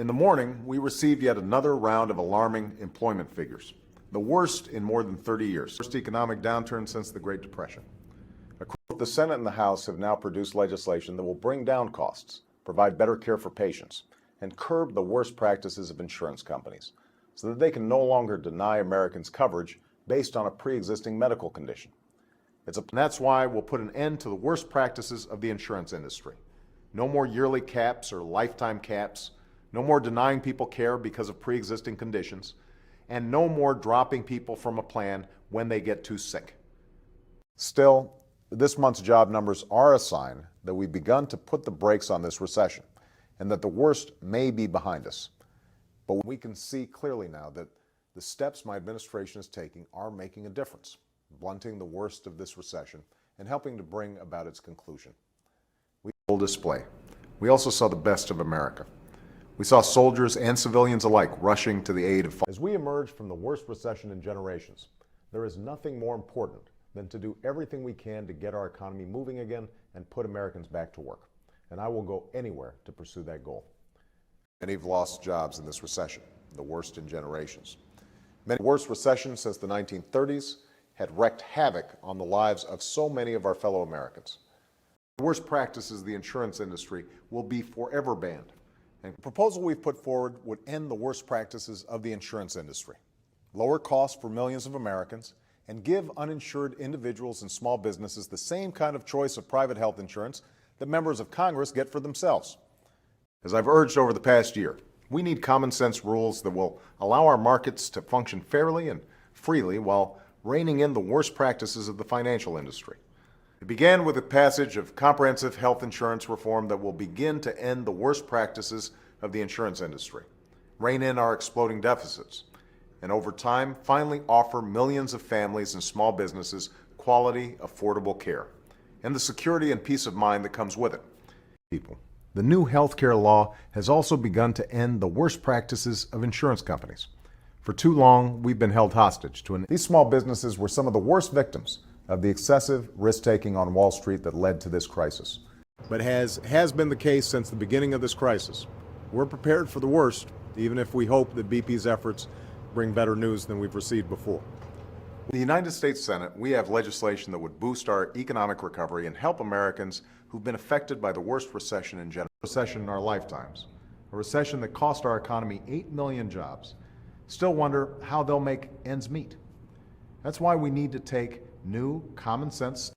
In the morning, we received yet another round of alarming employment figures, the worst in more than 30 years, worst economic downturn since the Great Depression. The Senate and the House have now produced legislation that will bring down costs, provide better care for patients, and curb the worst practices of insurance companies so that they can no longer deny Americans coverage based on a pre-existing medical condition. That's why we'll put an end to the worst practices of the insurance industry. No more yearly caps or lifetime caps, no more denying people care because of pre-existing conditions, and no more dropping people from a plan when they get too sick. Still, this month's job numbers are a sign that we've begun to put the brakes on this recession and that the worst may be behind us. But we can see clearly now that the steps my administration is taking are making a difference, blunting the worst of this recession and helping to bring about its conclusion. We full display. We also saw the best of America. We saw soldiers and civilians alike rushing to the aid of. As we emerge from the worst recession in generations, there is nothing more important than to do everything we can to get our economy moving again and put Americans back to work. And I will go anywhere to pursue that goal. Many have lost jobs in this recession, the worst in generations. The worst recession since the 1930s had wreaked havoc on the lives of so many of our fellow Americans. The worst practices of the insurance industry will be forever banned. And the proposal we've put forward would end the worst practices of the insurance industry, lower costs for millions of Americans, and give uninsured individuals and small businesses the same kind of choice of private health insurance that members of Congress get for themselves. As I've urged over the past year, we need common sense rules that will allow our markets to function fairly and freely while reining in the worst practices of the financial industry. It began with the passage of comprehensive health insurance reform that will begin to end the worst practices of the insurance industry, rein in our exploding deficits, and over time, finally offer millions of families and small businesses quality, affordable care, and the security and peace of mind that comes with it. The new health care law has also begun to end the worst practices of insurance companies. For too long, we've been held hostage to these small businesses were some of the worst victims of the excessive risk-taking on Wall Street that led to this crisis. But has been the case since the beginning of this crisis. We're prepared for the worst, even if we hope that BP's efforts bring better news than we've received before. In the United States Senate, we have legislation that would boost our economic recovery and help Americans who've been affected by the worst recession in our lifetimes, a recession that cost our economy 8 million jobs. Still wonder how they'll make ends meet. That's why we need to take new, common sense